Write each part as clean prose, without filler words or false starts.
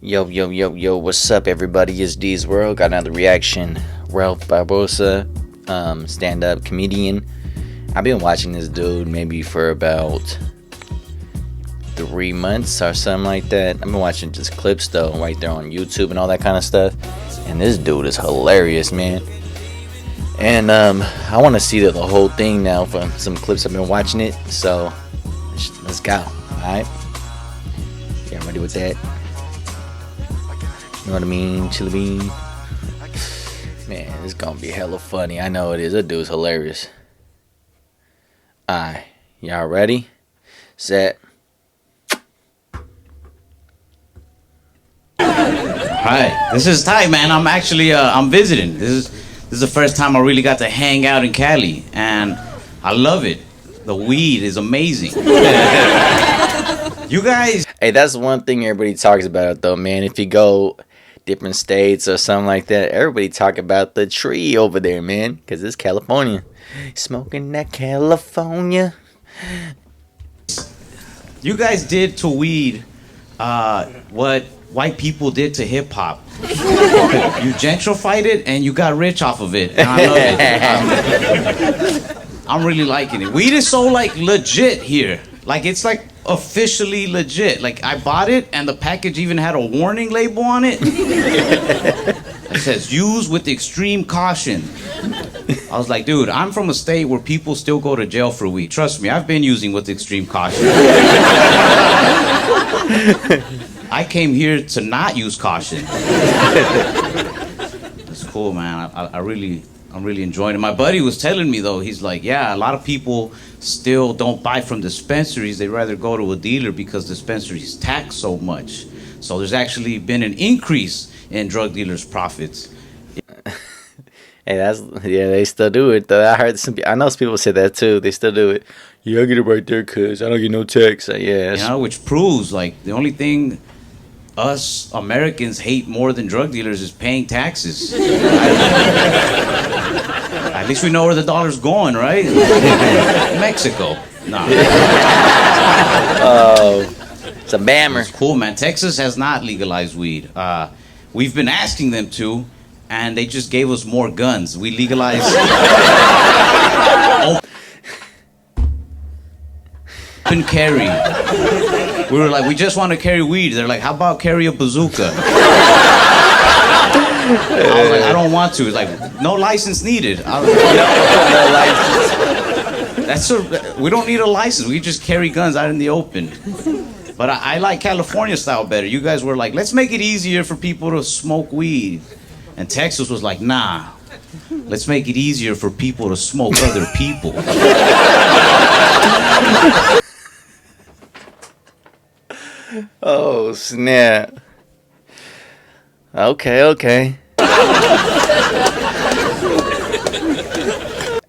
Yo, yo, yo, yo, what's up, everybody? It's D's World. Got another reaction. Ralph Barbosa, stand up comedian. I've been watching this dude maybe for about 3 months or something like that. I've been watching just clips though, right there on YouTube and all that kind of stuff. And this dude is hilarious, man. And I want to see the whole thing now from some clips I've been watching it. So let's go. Alright? Yeah, I'm ready with that. You know what I mean? Chili bean. Man, it's gonna be hella funny. I know it is. That dude's hilarious. Alright. Y'all ready? Set. Hi, this is Ty, man. I'm actually I'm visiting. This is the first time I really got to hang out in Cali, and I love it. The weed is amazing. You guys. Hey, that's one thing everybody talks about though, man. If you go different states or something like that, everybody talk about the tree over there, man, because it's California. Smoking that California. You guys did to weed what white people did to hip hop. You gentrified it and you got rich off of it. And I love it. I'm really liking it. Weed is so like legit here. Like it's like officially legit. Like I bought it and the package even had a warning label on it. It says use with extreme caution. I was like, dude, I'm from a state where people still go to jail for weed. Trust me, I've been using with extreme caution. I came here to not use caution. It's cool, man. I'm really enjoying it. My buddy was telling me though, he's like, yeah, a lot of people still don't buy from dispensaries. They rather go to a dealer because dispensaries tax so much. So there's actually been an increase in drug dealers' profits. Hey, they still do it though. I know some people say that too. They still do it. Yeah, I get it right there, cuz I don't get no tax. Yeah, you know, which proves like the only thing us Americans hate more than drug dealers is paying taxes. At least we know where the dollar's going, right? Mexico. Nah. Oh, it's a bammer. It's cool, man. Texas has not legalized weed. We've been asking them to, and they just gave us more guns. We legalized open carry. We were like, we just want to carry weed. They're like, how about carry a bazooka? I was like, I don't want to. It's like, no license needed. No license. We don't need a license. We just carry guns out in the open. But I like California style better. You guys were like, let's make it easier for people to smoke weed. And Texas was like, nah, let's make it easier for people to smoke other people. Oh, snap. Okay.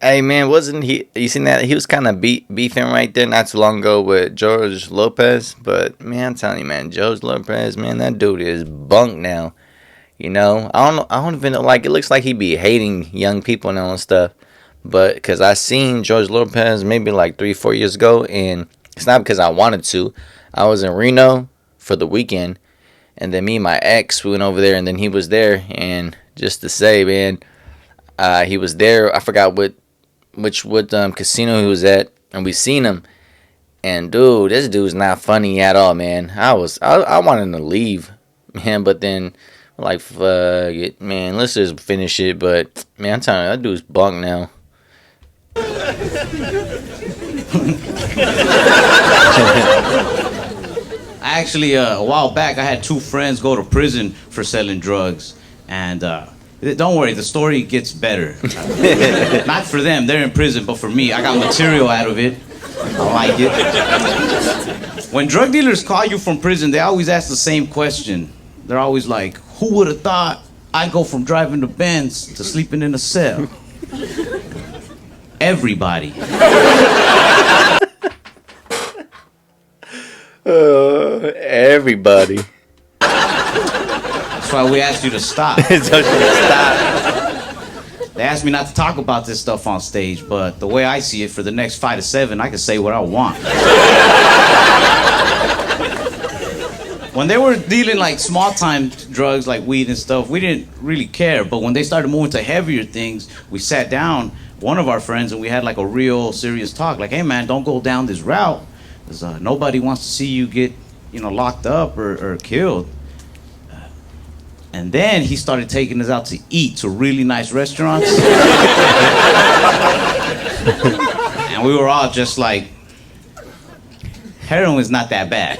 Hey, man, wasn't he? You seen that? He was kind of beefing right there not too long ago with George Lopez. But, man, I'm telling you, man, George Lopez, man, that dude is bunk now. You know, I don't even know, like, it looks like he be hating young people and all that stuff. But, because I seen George Lopez maybe like 3-4 years ago, and it's not because I wanted to. I was in Reno for the weekend, and then me and my ex, we went over there, and then he was there, and just to say, man, he was there. I forgot what casino he was at, and we seen him, and dude, this dude's not funny at all, man. I wanted to leave, man, but then like, fuck it, man, let's just finish it. But man, I'm telling you, that dude's bunk now. Actually, a while back, I had two friends go to prison for selling drugs, and don't worry, the story gets better. Not for them, they're in prison, but for me, I got material out of it. I like it. When drug dealers call you from prison, they always ask the same question. They're always like, who would have thought I'd go from driving the Benz to sleeping in a cell? Everybody. Everybody. That's why we asked you to stop. They asked me not to talk about this stuff on stage, but the way I see it, for the next 5 to 7, I can say what I want. When they were dealing like small time drugs like weed and stuff, we didn't really care. But when they started moving to heavier things, we sat down, one of our friends, and we had like a real serious talk. Like, hey man, don't go down this route, because nobody wants to see you get, locked up or killed. And then he started taking us out to eat to really nice restaurants. And we were all just like, heroin's not that bad.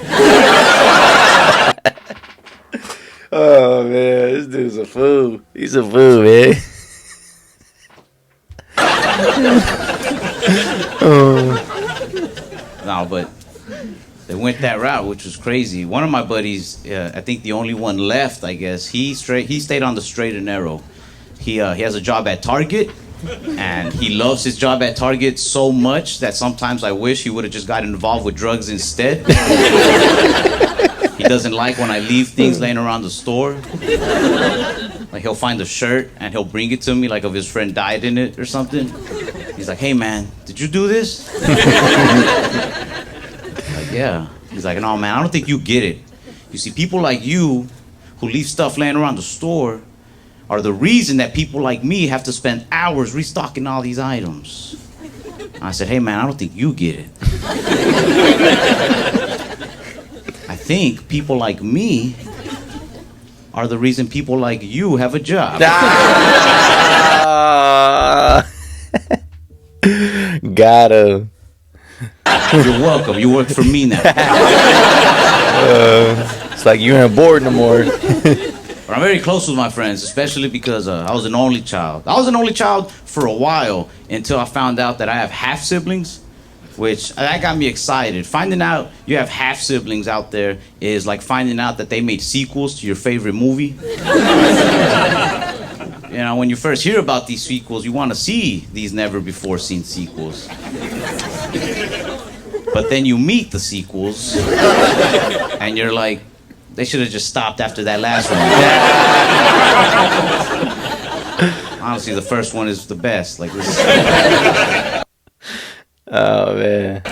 Oh man, this dude's a fool. He's a fool, man. No, but they went that route, which was crazy. One of my buddies, I think the only one left, I guess, he stayed on the straight and narrow. He has a job at Target, and he loves his job at Target so much that sometimes I wish he would have just gotten involved with drugs instead. He doesn't like when I leave things laying around the store. Like, he'll find a shirt and he'll bring it to me, like if his friend died in it or something. He's like, hey man, did you do this? Like, yeah. He's like, no man, I don't think you get it. You see, people like you who leave stuff laying around the store are the reason that people like me have to spend hours restocking all these items. I said, hey man, I don't think you get it. I think people like me are the reason people like you have a job. Got him. You're welcome. You work for me now. It's like you ain't bored no more. But I'm very close with my friends, especially because I was an only child. I was an only child for a while until I found out that I have half siblings, which that got me excited. Finding out you have half siblings out there is like finding out that they made sequels to your favorite movie. When you first hear about these sequels, you want to see these never before seen sequels. But then you meet the sequels, and you're like, they should have just stopped after that last one. Honestly, the first one is the best. Like this. Oh man.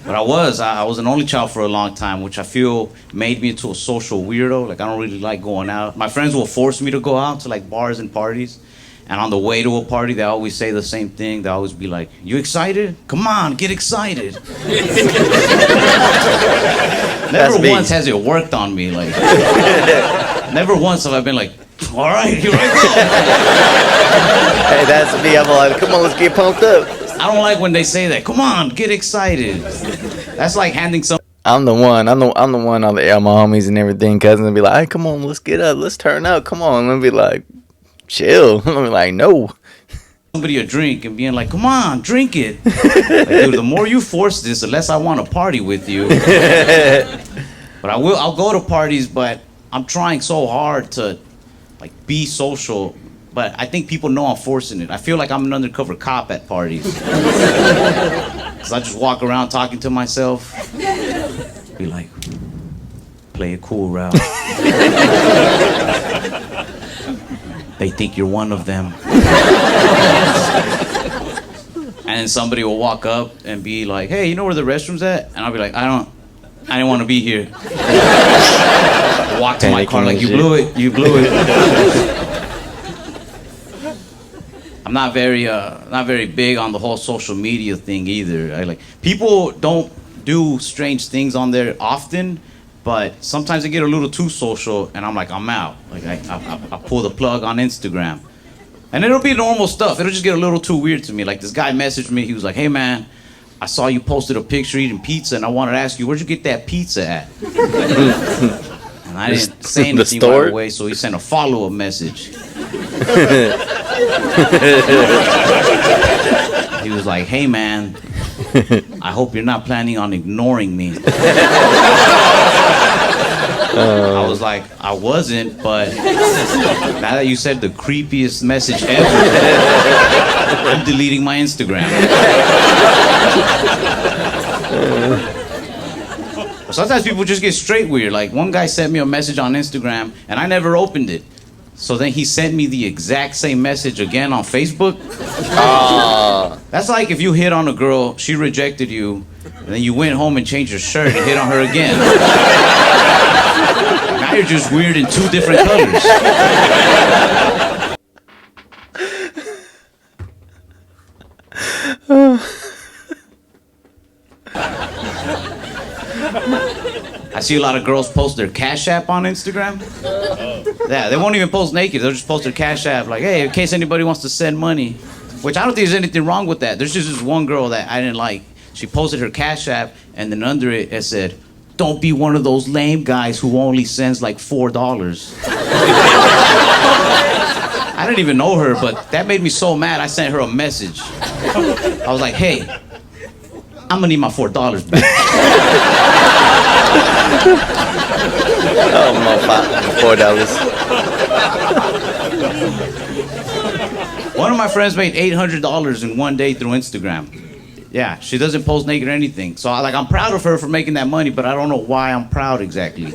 But I was an only child for a long time, which I feel made me into a social weirdo. Like, I don't really like going out. My friends will force me to go out to like bars and parties. And on the way to a party, they always say the same thing. They always be like, you excited? Come on, get excited. Never once has it worked on me. Like, never once have I been like, all right, here I go. Hey, that's me. I'm like, come on, let's get pumped up. I don't like when they say that. Come on, get excited. That's like handing some. I'm the one. I'm the one. All my homies and everything, cousins, be like, hey, come on, let's get up, let's turn up. Come on, and be like, chill. I'm like, no. Somebody a drink and being like, come on, drink it. Like, dude, the more you force this, the less I want to party with you. But I'll go to parties, but I'm trying so hard to like be social. But I think people know I'm forcing it. I feel like I'm an undercover cop at parties. Because I just walk around talking to myself. Be like, play it cool, Ralph. They think you're one of them. And then somebody will walk up and be like, hey, you know where the restroom's at? And I'll be like, I didn't want to be here. Walk to my car like, you blew it. I'm not very big on the whole social media thing either. People don't do strange things on there often, but sometimes they get a little too social, and I'm like, I'm out. Like I pull the plug on Instagram, and it'll be normal stuff. It'll just get a little too weird to me. Like this guy messaged me. He was like, hey man, I saw you posted a picture eating pizza, and I wanted to ask you, where'd you get that pizza at? And I didn't say anything right away, so he sent a follow-up message. He was like, hey man, I hope you're not planning on ignoring me. I was like, I wasn't, but now that you said the creepiest message ever, I'm deleting my Instagram. Sometimes people just get straight weird. Like one guy sent me a message on Instagram and I never opened it. So then he sent me the exact same message again on Facebook. That's like if you hit on a girl, she rejected you, and then you went home and changed your shirt and hit on her again. you're just weird in two different colors. I see a lot of girls post their Cash App on Instagram. Yeah, they won't even post naked. They'll just post their Cash App, like, hey, in case anybody wants to send money. Which I don't think there's anything wrong with that. There's just this one girl that I didn't like. She posted her Cash App, and then under it, it said, don't be one of those lame guys who only sends like $4. I didn't even know her, but that made me so mad, I sent her a message. I was like, hey, I'm gonna need my $4 back. Oh, my $4. One of my friends made $800 in one day through Instagram. Yeah, she doesn't post naked or anything. So I'm proud of her for making that money, but I don't know why I'm proud exactly.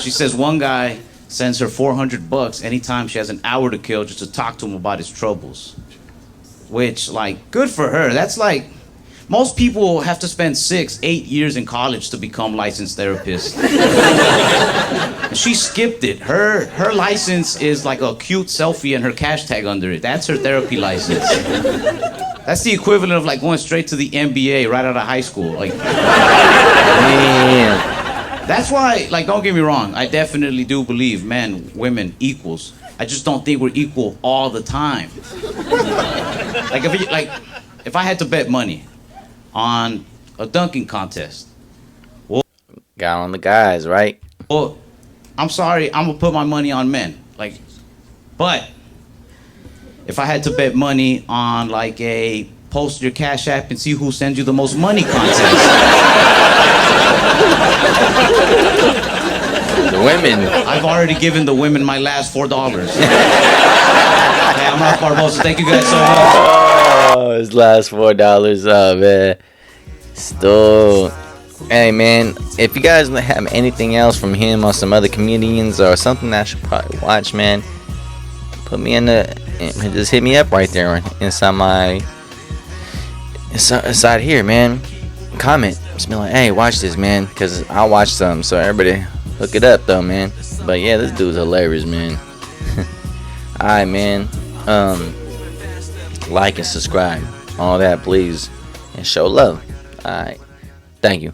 She says one guy sends her $400 anytime she has an hour to kill just to talk to him about his troubles. Which, good for her. That's most people have to spend 6-8 years in college to become licensed therapists. She skipped it. Her license is like a cute selfie and her cash tag under it. That's her therapy license. That's the equivalent of going straight to the NBA right out of high school. Man. That's why, don't get me wrong, I definitely do believe men, women, equals. I just don't think we're equal all the time. If I had to bet money on a dunking contest. Got on the guys, right? Well, I'm sorry, I'm gonna put my money on men. But if I had to bet money on a post your Cash App and see who sends you the most money contest. The women. I've already given the women my last $4. Hey, I'm Ralph Barbosa. Thank you guys so much. Oh, his last $4. Oh, man. Still. Hey, man, if you guys have anything else from him or some other comedians or something that I should probably watch, man, put me in just hit me up right there inside here, man. Comment. Just be like, hey, watch this, man, because I'll watch some. So everybody hook it up, though, man. But yeah, this dude's hilarious, man. Alright, man. Like and subscribe. All that, please. And show love. Alright. Thank you.